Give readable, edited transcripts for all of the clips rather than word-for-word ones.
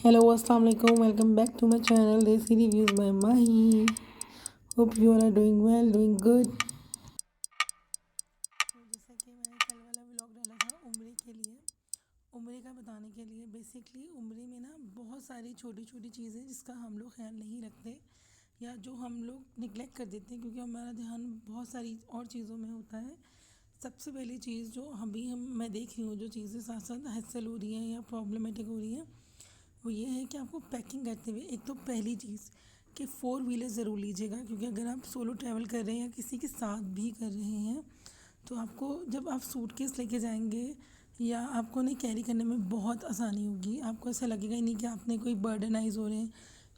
Hello, assalamu alaikum. Welcome back to my channel Desi Reviews by Mahi. Hope you all are doing well, doing good. तो जैसा कि मैंने कल वाला vlog डाला था उम्रे के लिए, उम्रे का बताने के लिए बेसिकली उम्रे में ना बहुत सारी छोटी छोटी चीज़ें जिसका हम लोग ख्याल नहीं रखते या जो हम लोग निगलेक्ट कर देते हैं क्योंकि हमारा ध्यान बहुत सारी और चीज़ों में होता है। सबसे पहली चीज़ जो मैं देख रही हूँ, जो चीज़ें साथ साथ हैसल हो रही हैं या प्रॉब्लमेटिक हो रही हैं, वो ये है कि आपको पैकिंग करते हुए एक तो पहली चीज़ कि 4 व्हीलर ज़रूर लीजिएगा, क्योंकि अगर आप सोलो ट्रैवल कर रहे हैं या किसी के साथ भी कर रहे हैं तो आपको जब आप सूटकेस लेके जाएंगे या आपको नहीं कैरी करने में बहुत आसानी होगी। आपको ऐसा लगेगा ही नहीं कि आपने कोई बर्डनाइज हो रहे हैं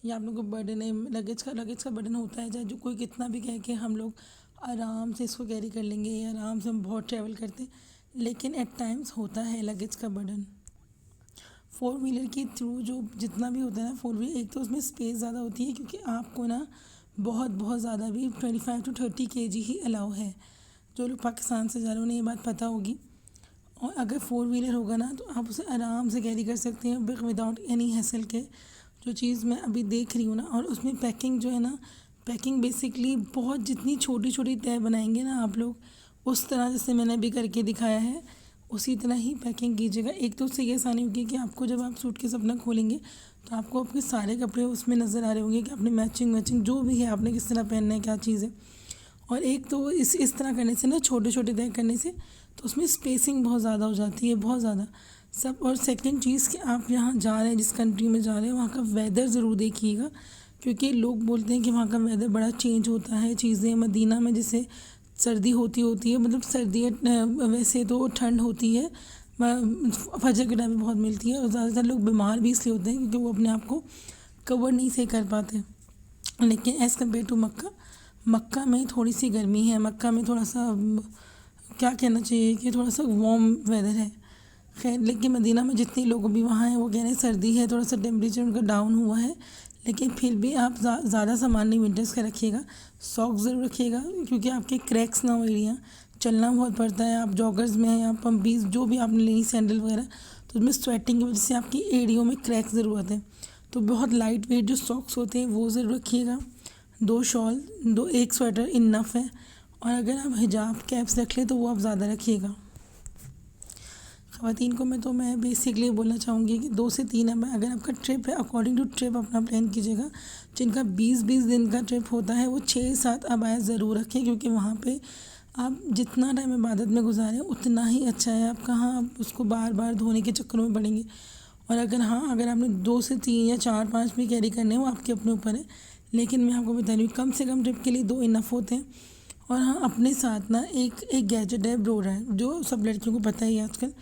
या आप लोग को बर्डन है। लगेज का बर्डन होता है, चाहे जो कोई कितना भी कहे कि हम लोग आराम से इसको कैरी कर लेंगे या आराम से हम बहुत ट्रैवल करते हैं, लेकिन एट टाइम्स होता है लगेज का बर्डन। 4 व्हीलर के थ्रू जो जितना भी होता है ना 4 व्हीलर, एक तो उसमें स्पेस ज़्यादा होती है क्योंकि आपको ना बहुत बहुत ज़्यादा भी 25 to 30 kg ही अलाउ है। जो लोग पाकिस्तान से जा रहे हैं उन्हें ये बात पता होगी। और अगर 4 व्हीलर होगा ना तो आप उसे आराम से कैरी कर सकते हैं विदाउट एनी हैसल के। जो चीज़ मैं अभी देख रही हूँ ना, और उसमें पैकिंग जो है ना, पैकिंग बेसिकली बहुत जितनी छोटी छोटी तय बनाएंगे ना आप लोग उस तरह जैसे मैंने अभी करके दिखाया है उसी तरह ही पैकिंग कीजिएगा। एक तो उससे ये आसानी होगी कि आपको जब आप सूटकेस अपना खोलेंगे तो आपको आपके सारे कपड़े उसमें नज़र आ रहे होंगे कि आपने मैचिंग जो भी है आपने किस तरह पहनना है, क्या चीज़ है। और एक तो इस तरह करने से ना, छोटे छोटे तय करने से तो उसमें स्पेसिंग बहुत ज़्यादा हो जाती है, बहुत ज़्यादा सब। और सेकंड चीज़ कि आप यहाँ जा रहे हैं, जिस कंट्री में जा रहे हैं वहाँ का वेदर ज़रूर देखिएगा, क्योंकि लोग बोलते हैं कि वहाँ का वेदर बड़ा चेंज होता है। चीज़ें मदीना में जैसे सर्दी होती है, मतलब सर्दी वैसे तो ठंड होती है, फजर के टाइम में बहुत मिलती है। और ज़्यादातर लोग बीमार भी इसलिए होते हैं क्योंकि वो अपने आप को कवर नहीं से कर पाते। लेकिन एज़ कम्पेयर टू मक्का में थोड़ी सी गर्मी है, मक्का में थोड़ा सा क्या कहना चाहिए कि थोड़ा सा वार्म वेदर है। खैर, लेकिन मदीना में जितने लोग भी वहाँ हैं वो कह रहे हैं सर्दी है, थोड़ा सा टेम्परेचर उनका डाउन हुआ है। लेकिन फिर भी आप ज़्यादा सामान नहीं विंटर्स का रखिएगा। सॉक्स ज़रूर रखिएगा क्योंकि आपके क्रैक्स ना हो एरिया, चलना बहुत पड़ता है। आप जॉगर्स में हैं या पम्पीज जो भी आपने लेनी, सैंडल वगैरह, तो उसमें स्वेटिंग की वजह से आपकी एड़ियों में क्रैक ज़रूर आते हैं। तो बहुत लाइट वेट जो सॉक्स होते हैं वो ज़रूर रखिएगा। 2 शॉल, एक स्वेटर इनफ है। और अगर आप हिजाब कैप्स रख लें तो वो आप ज़्यादा रखिएगा। ख़वातीन को मैं बेसिकली बोलना चाहूँगी कि 2 से 3 अगर आपका ट्रिप है, अकॉर्डिंग टू ट्रिप अपना प्लान कीजिएगा। जिनका 20-20 दिन का ट्रिप होता है वो 6-7 अबाया ज़रूर रखें, क्योंकि वहाँ पे आप जितना टाइम इबादत में गुजारें उतना ही अच्छा है। आप कहाँ आप उसको बार बार धोने के चक्करों में पड़ेंगे। और अगर आपने 2 से 3 या 4-5 भी कैरी करने हैं वो आपके अपने ऊपर है, लेकिन मैं आपको बता रही हूँ कम से कम ट्रिप के लिए 2 इनफ होते हैं। और हाँ, अपने साथ ना एक गैजेट है, ब्रोड है, जो सब लड़कियों को पता ही है आजकल,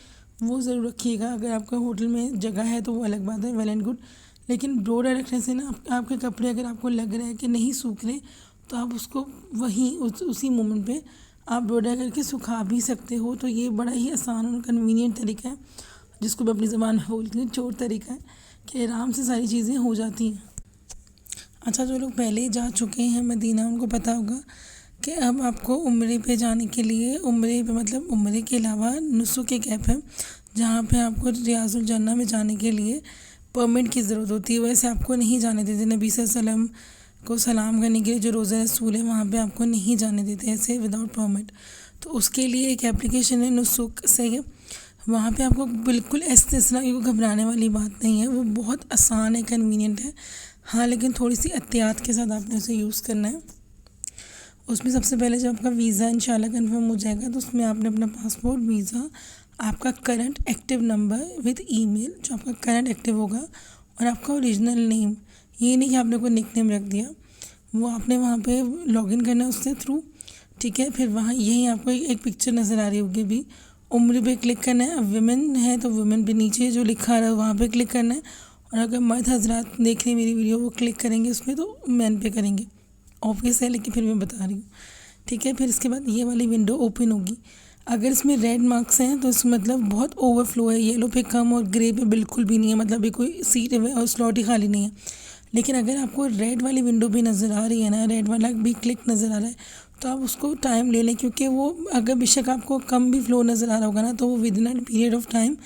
वो ज़रूर रखिएगा। अगर आपका होटल में जगह है तो वो अलग बात है, वेल एंड गुड। लेकिन ब्रोडर रखने से ना आपके कपड़े अगर आपको लग रहा है कि नहीं सूख रहे तो आप उसको वहीं उसी मोमेंट पे आप ब्रोडर करके सुखा भी सकते हो। तो ये बड़ा ही आसान और कन्वीनियंट तरीका है, जिसको मैं अपनी ज़बान में बोलती हूँ चोर तरीका है, कि आराम से सारी चीज़ें हो जाती हैं। अच्छा, जो लोग पहले जा चुके हैं मदीना उनको पता होगा कि अब आपको उम्रे पे जाने के लिए, उम्रे पे मतलब उम्रे के अलावा नुसुक एक ऐप है जहाँ पे आपको रियाजुल जन्ना में जाने के लिए परमिट की ज़रूरत होती है। वैसे आपको नहीं जाने देते, नबी सल्लल्लाहु अलैहि वसल्लम को सलाम करने के लिए जो रोज़ा रसूल है वहाँ पे आपको नहीं जाने देते ऐसे विदाउट परमिट। तो उसके लिए एक एप्लीकेशन है नुसुक से है, वहाँ पे आपको बिल्कुल इस तरह की कोई घबराने वाली बात नहीं है। वो बहुत आसान है, कन्वीनियंट है। हाँ, लेकिन थोड़ी सी एहतियात के साथ आपने उसे यूज़ करना है। उसमें सबसे पहले जब आपका वीज़ा इंशाल्लाह कंफर्म हो जाएगा तो उसमें आपने अपना पासपोर्ट, वीज़ा, आपका current active number with email जो आपका करंट एक्टिव होगा, और आपका ओरिजिनल नेम, ये नहीं कि आपने कोई निक नेम रख दिया, वो आपने वहाँ पे लॉगिन करना है उससे थ्रू। ठीक है, फिर वहाँ यहीं आपको एक पिक्चर नज़र आ रही होगी भी, उम्र पे क्लिक करना है। अब वुमेन है तो वुमेन पे नीचे जो लिखा रहा है वहाँ पे क्लिक करना है। और अगर मर्द हजरात देख रहे हैं मेरी वीडियो, वो क्लिक करेंगे उस पर तो मैन पे करेंगे। ऑब्वियस है लेकिन फिर मैं बता रही हूँ। ठीक है, फिर इसके बाद ये वाली विंडो ओपन होगी। अगर इसमें रेड मार्क्स हैं तो इसका मतलब बहुत ओवरफ्लो है। येलो पे कम और ग्रे पे बिल्कुल भी नहीं है, मतलब ये कोई सीट और स्लॉट ही खाली नहीं है। लेकिन अगर आपको रेड वाली विंडो भी नज़र आ रही है ना, रेड वाला भी क्लिक नज़र आ रहा है, तो आप उसको टाइम ले लें, क्योंकि वो अगर बेशक आपको कम भी फ्लो नज़र आ रहा होगा ना तो वो with in a period of time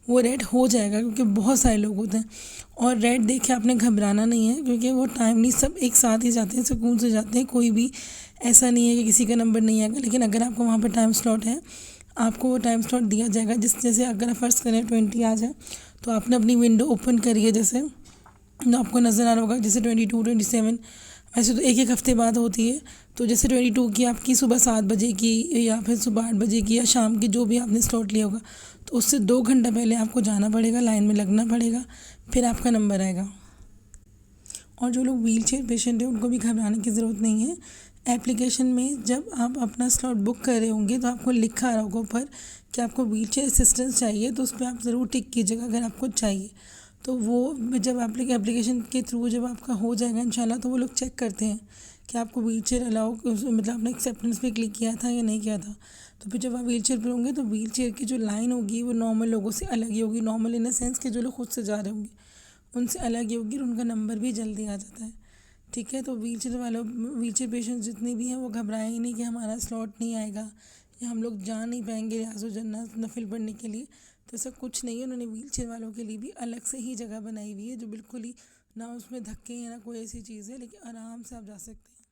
वो रेड हो जाएगा, क्योंकि बहुत सारे लोग होते हैं। और रेड देख के आपने घबराना नहीं है, क्योंकि वो टाइमली सब एक साथ ही जाते हैं, सुकून से जाते हैं, कोई भी ऐसा नहीं है कि किसी का नंबर नहीं आएगा। लेकिन अगर आपको वहाँ पर टाइम स्लॉट है, आपको वो टाइम स्लॉट दिया जाएगा। जैसे अगर आप फ़र्ज़ करें 20 आ जाए, तो आपने अपनी विंडो ओपन करी है, जैसे तो आपको नज़र आ रहा होगा जैसे 22, 27, वैसे तो एक एक हफ़्ते बाद होती है। तो जैसे 22 की आपकी सुबह 7 बजे की, या फिर सुबह 8 बजे की, या शाम की, जो भी आपने स्लॉट लिया होगा, तो उससे 2 घंटा पहले आपको जाना पड़ेगा, लाइन में लगना पड़ेगा, फिर आपका नंबर आएगा। और जो लोग व्हील चेयर पेशेंट हैं, उनको भी घबराने की ज़रूरत नहीं है। एप्लीकेशन में जब आप अपना स्लॉट बुक कर रहे होंगे, तो आपको लिखा रहा होगा ऊपर कि आपको व्हील चेयर असिस्टेंस चाहिए, तो उस पर आप ज़रूर टिक कीजिएगा अगर आपको चाहिए। तो वो जब एप्लीकेशन के थ्रू जब आपका हो जाएगा इंशाल्लाह, तो वो लोग चेक करते हैं कि आपको व्हील चेयर अलाउ, मतलब आपने एक्सेप्टेंस पे क्लिक किया था या नहीं किया था। तो फिर जब आप व्हील चेयर पर होंगे, तो व्हील चेयर की जो लाइन होगी वो नॉर्मल लोगों से अलग ही होगी। नॉर्मल इन द सेंस कि जो लोग खुद से जा रहे होंगे उनसे अलग ही होगी, और उनका नंबर भी जल्दी आ जाता है। ठीक है, तो व्हील चेयर पेशेंट जितने भी हैं, वो घबराएं ही नहीं कि हमारा स्लॉट नहीं आएगा या हम लोग जा नहीं पाएंगे रियाज़ जन्नत नफिल पढ़ने के लिए। तो ऐसा कुछ नहीं है। उन्होंने व्हील चेयर वालों के लिए भी अलग से ही जगह बनाई हुई है, जो बिल्कुल ही ना उसमें धक्के हैं ना कोई ऐसी चीज़ है, लेकिन आराम से आप जा सकते हैं।